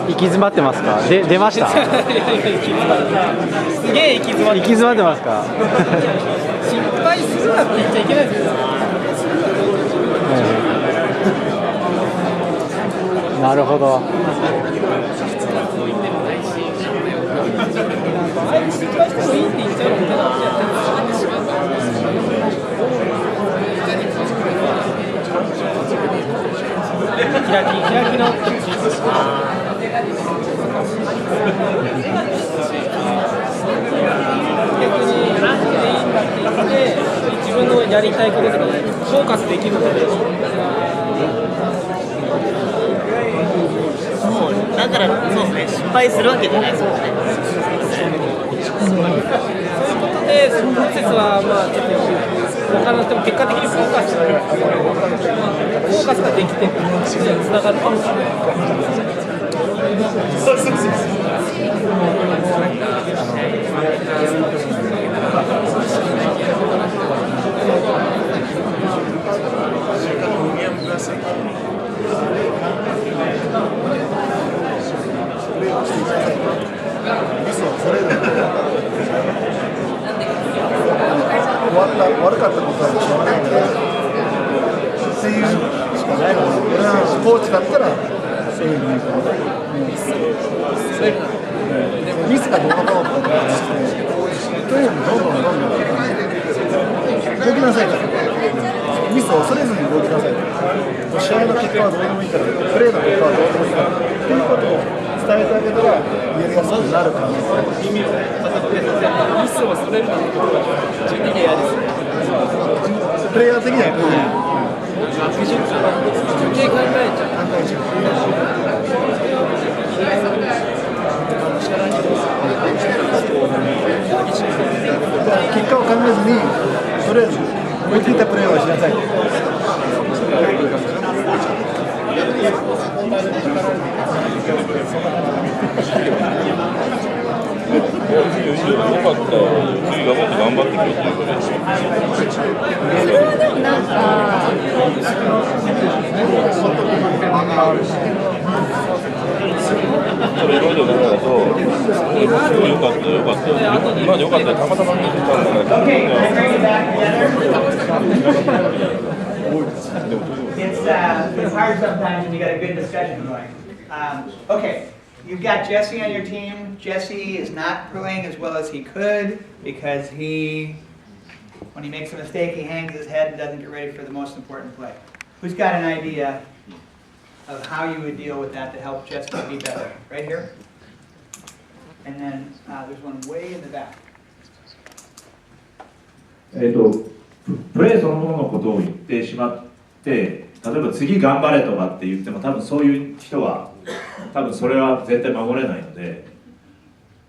行き詰まってますか？出ました？すげえ行き詰まってますか？失敗するなって言っちゃいけないですよ。なるほど。あえて失敗してもいいって言っちゃうみたいな。開き直ってほしいです。逆に何でいいんだって言って自分のやりたいこととかフォーカスできるので。だからそうですね、失敗するわけじゃないですもんね。そういうことで、そのプロセスはまあちょっと他の人も結果的にフォーカスができてつながるかもしれない。悪かったことはしょうがないからっていうしかないので、俺はコーチだったらそういうふうに言うからミスがどうのこうのとかじゃなくて、とにかくどんどん動きなさいから、ミスを恐れずに動きなさいから、試合の結果はどうでもいいから、プレーの結果はどうでもいいからっていうことを伝えてあげたら言えやすくなるかな。ミスを恐れるってことは自分で嫌ですね。プレイヤー的には余計考えちゃう。結果を考えずに、とりあえず思い切ったプレーをしなさい。良かった、次がもっと頑張ってくれっていうことです。それはでもなんかそれ今までだと、よかった、まあよかった、たまたま見てたんだから、It's hard sometimes when you got a good discussion going. Okay, you've got Jesse on your team. Jesse is not playing as well as he could because when he makes a mistake, he hangs his head and doesn't get ready for the most important play. Who's got an idea of how you would deal with that to help Jesse be better? Right here? And then there's one way in the back. プレーそのもののことを言ってしまって、例えば次頑張れとかって言っても多分そういう人は多分それは絶対守れないので、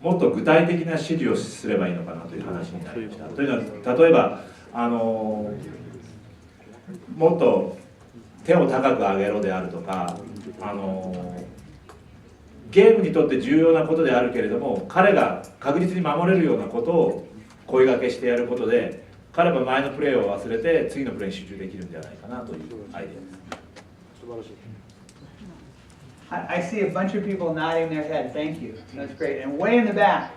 もっと具体的な指示をすればいいのかなという話になりました。というのは例えばもっと手を高く上げろであるとか、ゲームにとって重要なことであるけれども、彼が確実に守れるようなことを声掛けしてやることで、彼は前のプレーを忘れて次のプレーに集中できるんじゃないかなというアイデアです。素晴らしい。I see a bunch of people nodding their head. Thank you. That's great. And way in the back.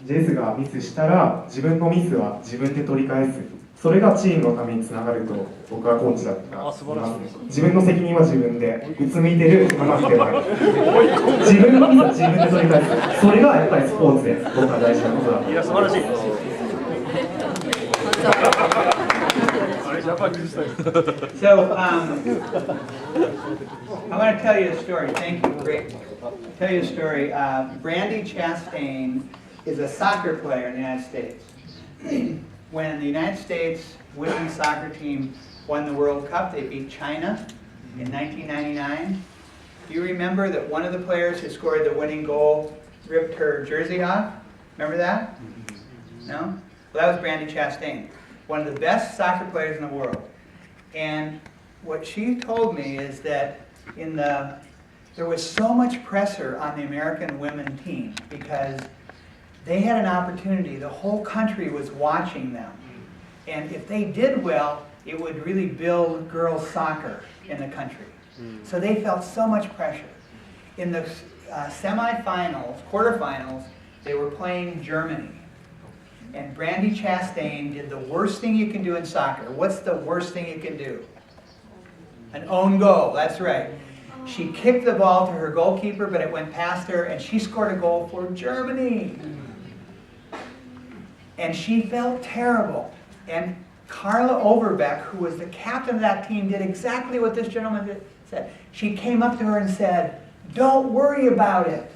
ジェイスがミスしたら自分のミスは自分で取り返す。それがチームのためにつながると僕はコーチだったら思います。自分の責任は自分で、うつむいてるままではない。自分のミスは自分で取り返す。それがやっぱりスポーツで僕は大事なことだと思います。いや素晴らしい。So I want to tell you a story. Thank you. Great. I'll tell you a story. Brandy Chastain is a soccer player in the United States. When the United States women's soccer team won the World Cup, they beat China in 1999. Do you remember that one of the players who scored the winning goal ripped her jersey off? Remember that? No? Well, that was Brandy Chastain, one of the best soccer players in the world. And what she told me is that in the there was so much pressure on the American women team because they had an opportunity. The whole country was watching them. And if they did well, it would really build girls' soccer in the country. So they felt so much pressure. In the semifinals, quarterfinals, they were playing Germany. And Brandy Chastain did the worst thing you can do in soccer. What's the worst thing you can do? An own goal, that's right. She kicked the ball to her goalkeeper, but it went past her, and she scored a goal for Germany. And she felt terrible. And Carla Overbeck, who was the captain of that team, did exactly what this gentleman said. She came up to her and said, "Don't worry about it.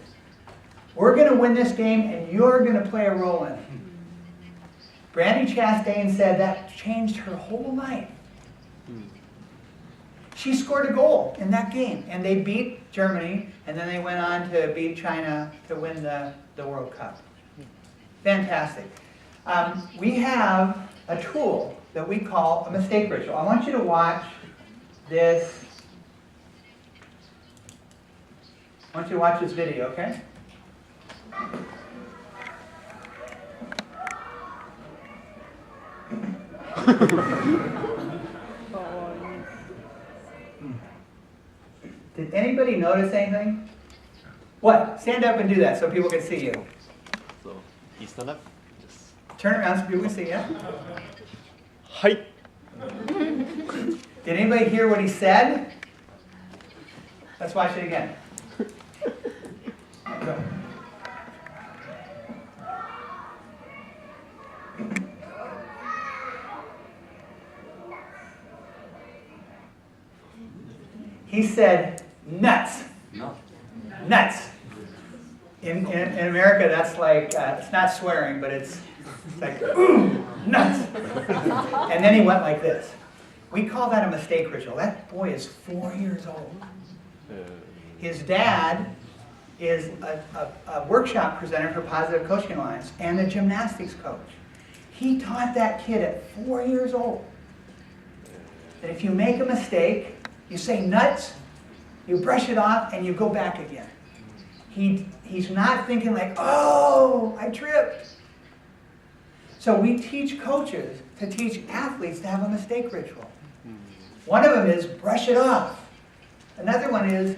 We're going to win this game, and you're going to play a role in it." Brandy Chastain said that changed her whole life. She scored a goal in that game, and they beat Germany, and then they went on to beat China to win the World Cup. Fantastic. We have a tool that we call a mistake ritual. I want you to watch this. I want you to watch this video, okay? Did anybody notice anything? What? Stand up and do that so people can see you. So, you stand up? Just... Turn around so people can see you. Hi. Did anybody hear what he said? Let's watch it again. Go. He said, nuts. No. Nuts. In America, that's like, it's not swearing, but it's like, ooh, nuts. And then he went like this. We call that a mistake ritual. That boy is 4 years old. His dad is a workshop presenter for Positive Coaching Alliance and a gymnastics coach. He taught that kid at 4 years old that if you make a mistake, you say nuts, you brush it off, and you go back again. He's not thinking like, oh, I tripped. So we teach coaches to teach athletes to have a mistake ritual. One of them is brush it off. Another one is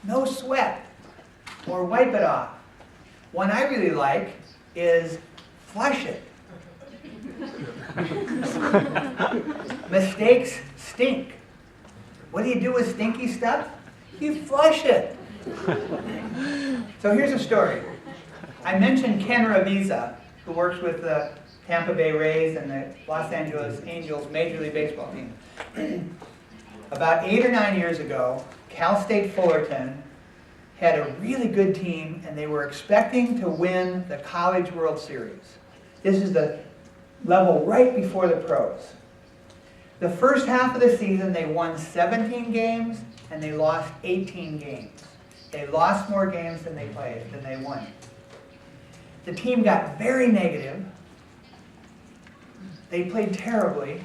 no sweat or wipe it off. One I really like is flush it. Mistakes stink. What do you do with stinky stuff? You flush it. So here's a story. I mentioned Ken Ravizza, who works with the Tampa Bay Rays and the Los Angeles Angels Major League Baseball team. About 8 or 9 years ago, Cal State Fullerton had a really good team, and they were expecting to win the College World Series. This is the level right before the pros. The first half of the season, they won 17 games, and they lost 18 games. They lost more games than they played, than they won. The team got very negative. They played terribly.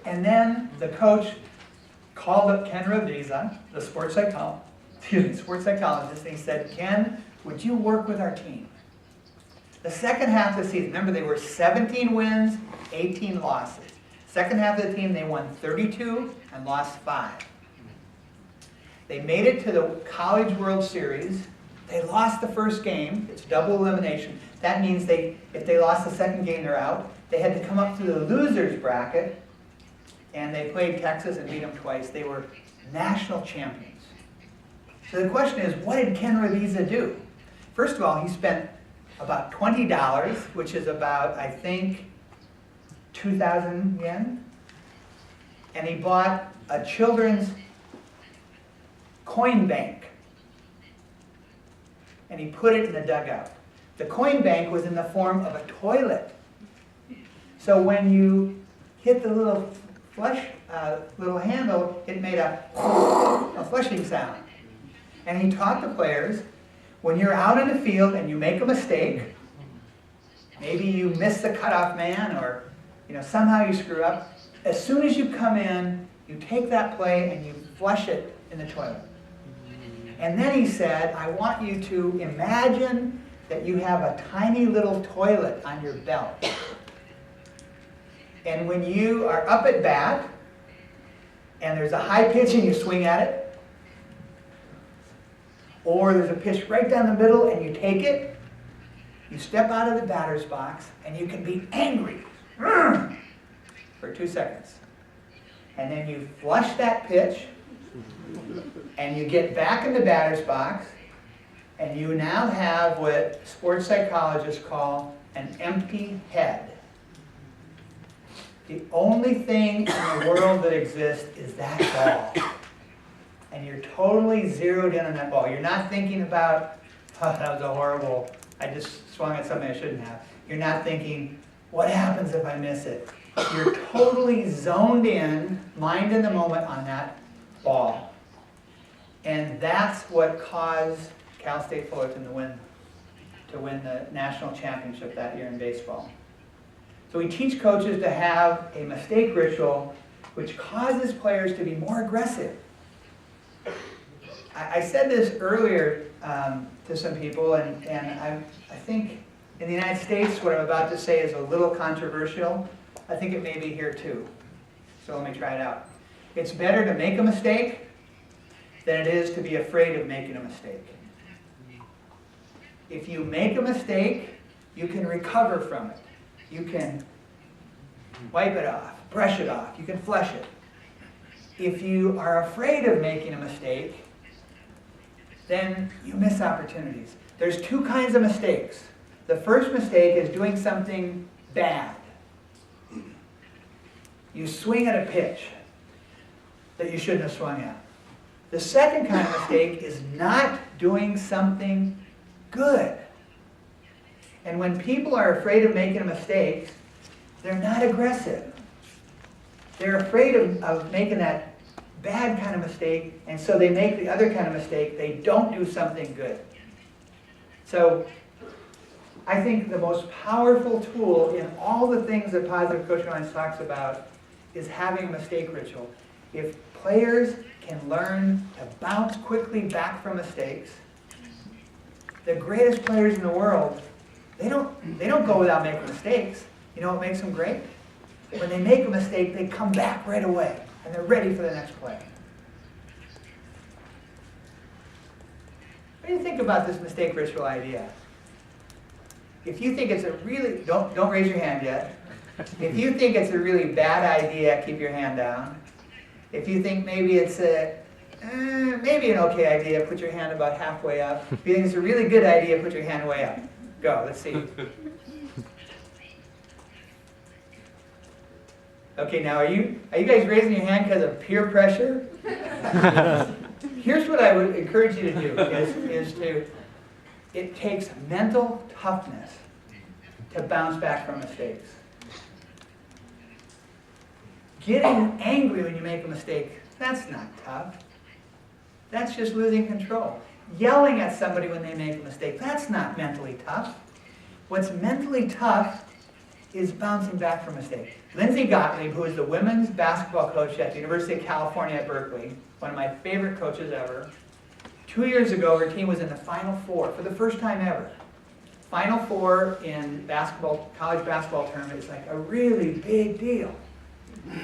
And then the coach called up Ken Ravizza, the sports psychologist, and he said, "Ken, would you work with our team?" The second half of the season, remember they were 17 wins, 18 losses. Second half of the team, they won 32 and lost 5. They made it to the College World Series. They lost the first game. It's double elimination. That means if they lost the second game, they're out. They had to come up through the losers bracket, and they played Texas and beat them twice. They were national champions. So the question is, what did Ken Ravizza do? First of all, he spent about $20, which is about, I think, 2,000 yen. And he bought a children's coin bank. And he put it in the dugout. The coin bank was in the form of a toilet. So when you hit the little little handle, it made a flushing sound. And he taught the players, when you're out in the field and you make a mistake, maybe you miss the cutoff man, or somehow you screw up, as soon as you come in, you take that play and you flush it in the toilet. And then he said, I want you to imagine that you have a tiny little toilet on your belt. And when you are up at bat, and there's a high pitch and you swing at it, or there's a pitch right down the middle and you take it, you step out of the batter's box and you can be angry for 2 seconds. And then you flush that pitch and you get back in the batter's box and you now have what sports psychologists call an empty head. The only thing in the world that exists is that ball. And you're totally zeroed in on that ball. You're not thinking about, oh, that was a horrible, I just swung at something I shouldn't have. You're not thinking, what happens if I miss it? You're totally zoned in, mind in the moment on that ball. And that's what caused Cal State Fullerton to win the national championship that year in baseball. So we teach coaches to have a mistake ritual which causes players to be more aggressive. I said this earlier to some people, and I think in the United States what I'm about to say is a little controversial. I think it may be here too. So let me try it out. It's better to make a mistake than it is to be afraid of making a mistake. If you make a mistake, you can recover from it. You can wipe it off, brush it off, you can flush it. If you are afraid of making a mistake, then you miss opportunities. There's 2 kinds of mistakes. The first mistake is doing something bad. You swing at a pitch that you shouldn't have swung at. The second kind of mistake is not doing something good. And when people are afraid of making a mistake, they're not aggressive. They're afraid of making that bad kind of mistake, and so they make the other kind of mistake. They don't do something good. So I think the most powerful tool in all the things that Positive Coaching Alliance talks about is having a mistake ritual. If players can learn to bounce quickly back from mistakes, the greatest players in the world, they don't go without making mistakes. You know what makes them great? When they make a mistake, they come back right away, and they're ready for the next play. What do you think about this mistake ritual idea? If you think it's a really, don't raise your hand yet. If you think it's a really bad idea, keep your hand down. If you think maybe it's maybe an okay idea, put your hand about halfway up. If you think it's a really good idea, put your hand way up. Go, let's see. Okay, now are you guys raising your hand because of peer pressure? Here's what I would encourage you to do, it takes mental toughness to bounce back from mistakes. Getting angry when you make a mistake, that's not tough. That's just losing control. Yelling at somebody when they make a mistake, that's not mentally tough. What's mentally tough is bouncing back from a mistake. Lindsay Gottlieb, who is the women's basketball coach at the University of California at Berkeley, one of my favorite coaches ever, 2 years ago her team was in the Final Four for the first time ever. Final Four in basketball, college basketball tournament is like a really big deal.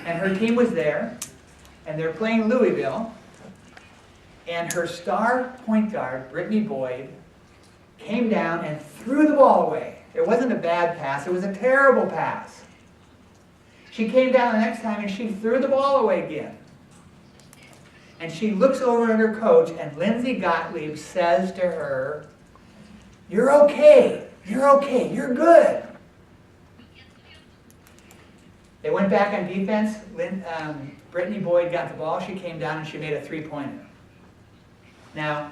And her team was there, and they're playing Louisville, and her star point guard, Brittany Boyd, came down and threw the ball away. It wasn't a bad pass, it was a terrible pass. She came down the next time and she threw the ball away again. And she looks over at her coach, and Lindsay Gottlieb says to her, "You're okay, you're good." They went back on defense. Brittany Boyd got the ball. She came down and she made a three-pointer. Now,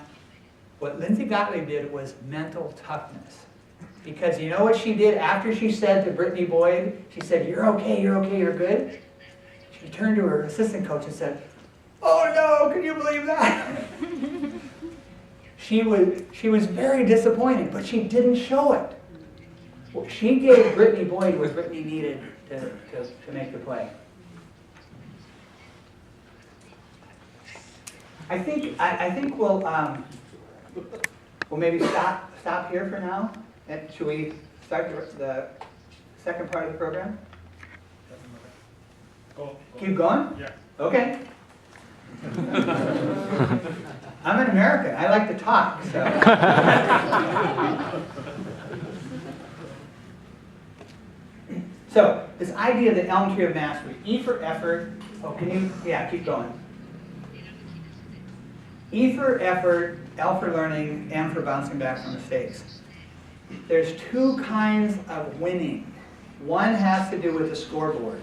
what Lindsay Gottlieb did was mental toughness. Because you know what she did after she said to Brittany Boyd, she said, "You're okay, you're good"? She turned to her assistant coach and said, "Oh no, can you believe that?" She was very disappointed, but she didn't show it. Well, she gave Brittany Boyd what Brittany needed to make the play. I think we'll maybe stop here for now. And should we start the second part of the program? Keep going? Yeah. Okay. I'm an American. I like to talk. So this idea of the elm tree of mastery, E for effort. Oh, can you? Yeah, keep going. E for effort, L for learning, M for bouncing back from mistakes. There's two kinds of winning. One has to do with the scoreboard.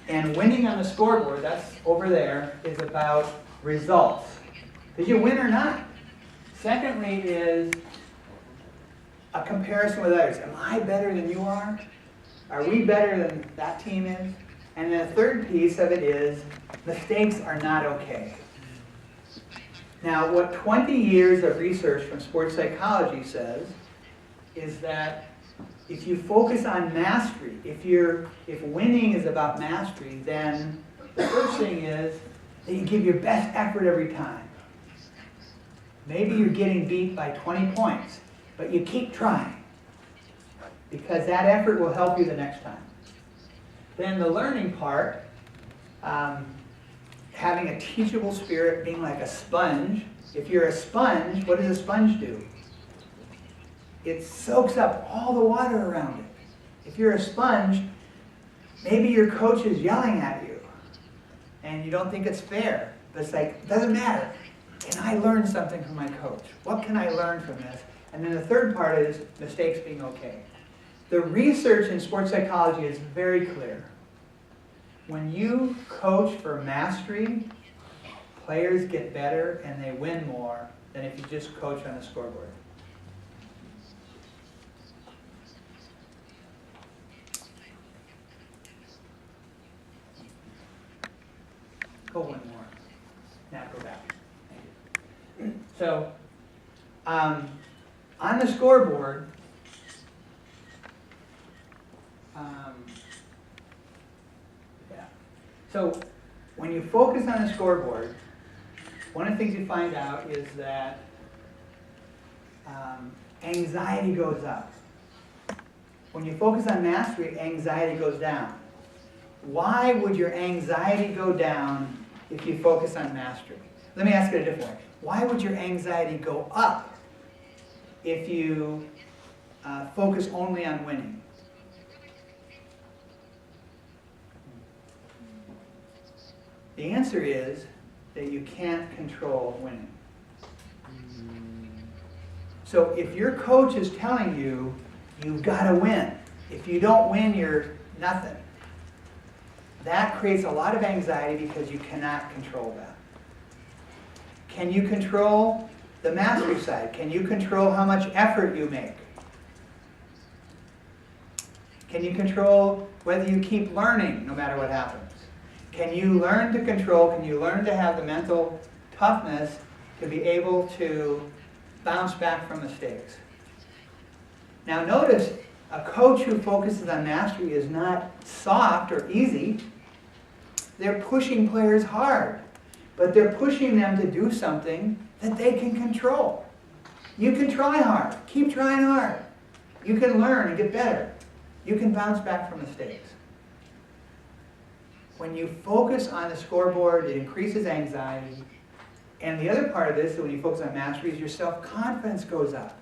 And winning on the scoreboard, that's over there, is about results. Did you win or not? Secondly is a comparison with others. Am I better than you are? Are we better than that team is? And the third piece of it is mistakes are not okay. Now, what 20 years of research from sports psychology says is that if you focus on mastery, if winning is about mastery, then the first thing is that you give your best effort every time. Maybe you're getting beat by 20 points, but you keep trying because that effort will help you the next time. Then the learning part, having a teachable spirit, being like a sponge. If you're a sponge, what does a sponge do? It soaks up all the water around it. If you're a sponge, maybe your coach is yelling at you and you don't think it's fair, but it's like, it doesn't matter. Can I learn something from my coach? What can I learn from this? And then the third part is mistakes being okay. The research in sports psychology is very clear. When you coach for mastery, players get better and they win more than if you just coach on the scoreboard. Go one more. Now go back. So, on the scoreboard, so when you focus on the scoreboard, one of the things you find out is that anxiety goes up. When you focus on mastery, anxiety goes down. Why would your anxiety go down if you focus on mastery? Let me ask it a different way. Why would your anxiety go up if you focus only on winning? The answer is that you can't control winning. So if your coach is telling you, you've got to win. If you don't win, you're nothing. That creates a lot of anxiety because you cannot control that. Can you control the mastery side? Can you control how much effort you make? Can you control whether you keep learning no matter what happens? Can you learn to control, can you learn to have the mental toughness to be able to bounce back from mistakes? Now notice, a coach who focuses on mastery is not soft or easy. They're pushing players hard, but they're pushing them to do something that they can control. You can try hard. Keep trying hard. You can learn and get better. You can bounce back from mistakes. When you focus on the scoreboard, it increases anxiety. And the other part of this, when you focus on mastery, is your self-confidence goes up.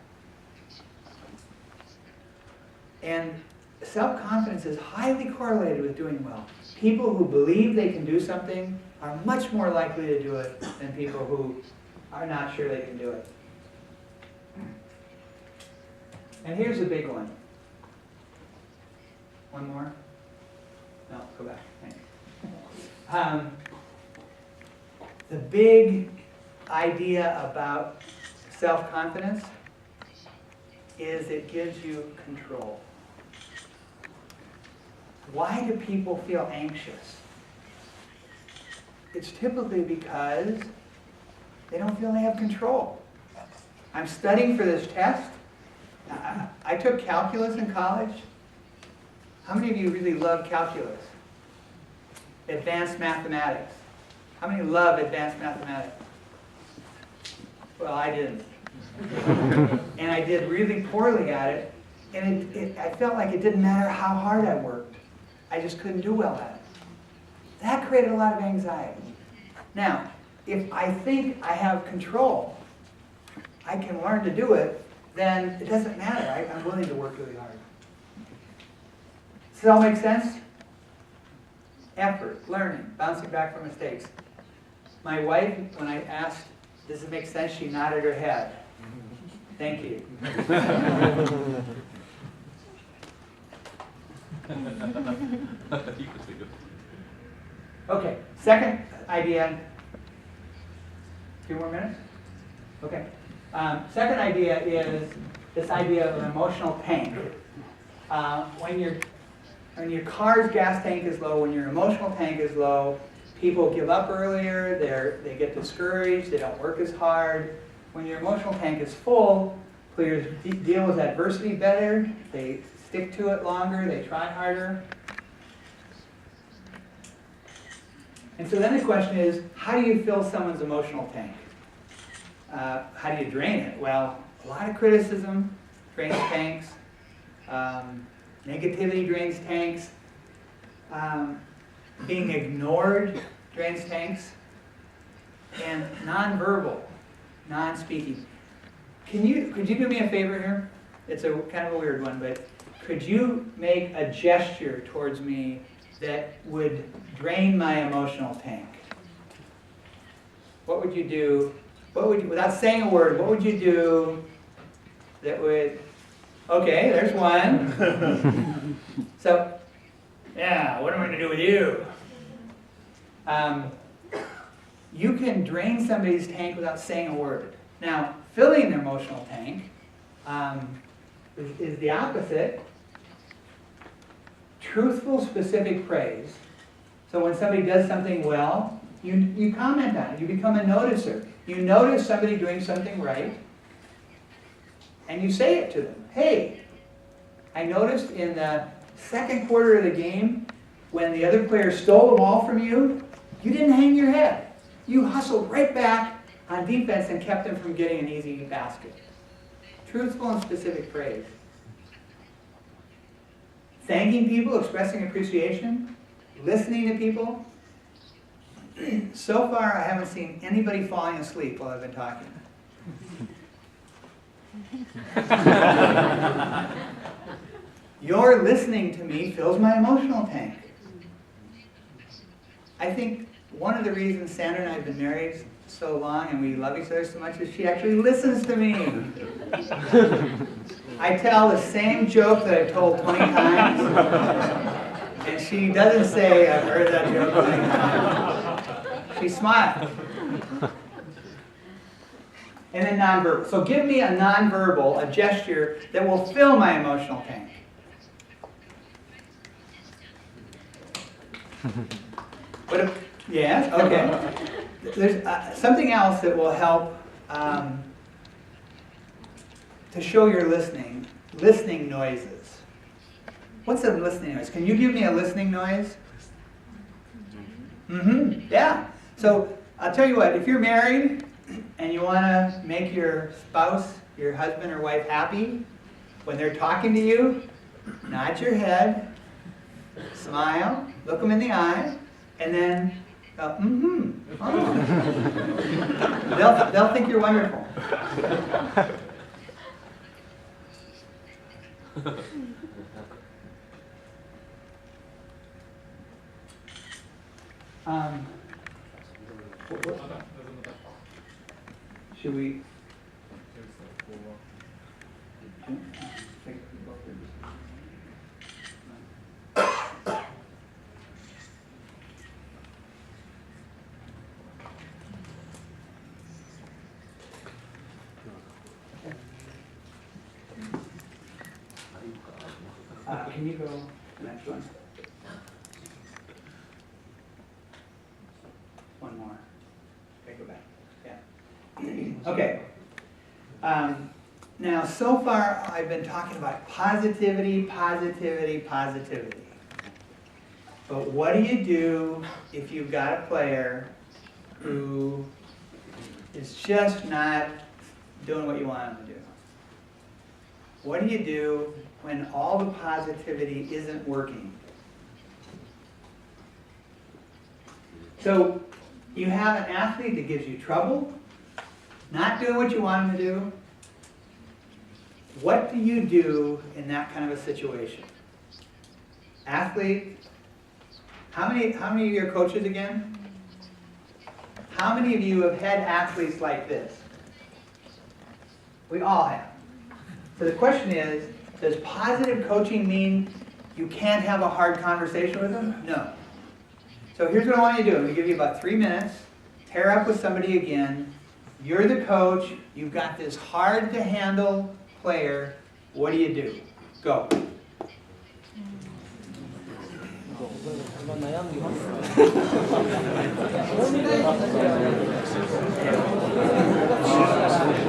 And self-confidence is highly correlated with doing well. People who believe they can do something are much more likely to do it than people who are not sure they can do it. And here's a big one. One more? No, go back. Thank you. The big idea about self-confidence is it gives you control. Why do people feel anxious? It's typically because they don't feel they have control. I'm studying for this test. I took calculus in college. How many of you really love calculus? Advanced mathematics. How many love advanced mathematics? Well, I didn't. And I did really poorly at it, and I felt like it didn't matter how hard I worked. I just couldn't do well at it. That created a lot of anxiety. Now, if I think I have control, I can learn to do it, then it doesn't matter. I'm willing to work really hard. Does that all make sense? Effort, learning, bouncing back from mistakes. My wife, when I asked, does it make sense, she nodded her head. Thank you. Okay, second idea. 2 more minutes? Okay. Second idea is this idea of an emotional tank. When your car's gas tank is low, when your emotional tank is low, people give up earlier, they get discouraged, they don't work as hard. When your emotional tank is full, players deal with adversity better, they stick to it longer, they try harder. And so then the question is, how do you fill someone's emotional tank? How do you drain it? Well, a lot of criticism drains tanks. Negativity drains tanks. Being ignored drains tanks. And nonverbal, non-speaking. Could you do me a favor here? It's a kind of a weird one, but could you make a gesture towards me that would drain my emotional tank? What would you do? Without saying a word, what would you do that would, okay, there's one. So, yeah, what am I going to do with you? You can drain somebody's tank without saying a word. Now, filling their emotional tank is the opposite. Truthful, specific praise. So when somebody does something well, you comment on it. You become a noticer. You notice somebody doing something right, and you say it to them. Hey, I noticed in the second quarter of the game, when the other player stole the ball from you, you didn't hang your head. You hustled right back on defense and kept them from getting an easy basket. Truthful and specific praise. Thanking people, expressing appreciation, listening to people. So far, I haven't seen anybody falling asleep while I've been talking. Your listening to me fills my emotional tank. I think one of the reasons Sandra and I have been married so long and we love each other so much is she actually listens to me. I tell the same joke that I've told 20 times, and she doesn't say, I've heard that joke 20 times. She smiles. And then nonverbal. So give me a nonverbal, a gesture that will fill my emotional tank. What if, yes? Okay. There's something else that will help to show your listening. Listening noises. What's a listening noise? Can you give me a listening noise? Mm-hmm. Yeah. So I'll tell you what, if you're married and you want to make your spouse, your husband or wife happy, when they're talking to you, nod your head, smile, look them in the eye, and then go, mm-hmm. Oh. They'll think you're wonderful. Should we? Can you go to the next one? One more. Okay, go back. Yeah. Okay. Now, so far, I've been talking about positivity, positivity, positivity. But what do you do if you've got a player who is just not doing what you want them to do? What do you do when all the positivity isn't working? So you have an athlete that gives you trouble, not doing what you want them to do. What do you do in that kind of a situation? Athlete, how many of you are coaches again? How many of you have had athletes like this? We all have. So the question is, does positive coaching mean you can't have a hard conversation with them? No. So here's what I want you to do. I'm going to give you about 3 minutes. Pair up with somebody again. You're the coach. You've got this hard to handle player. What do you do? Go. 悩んでます。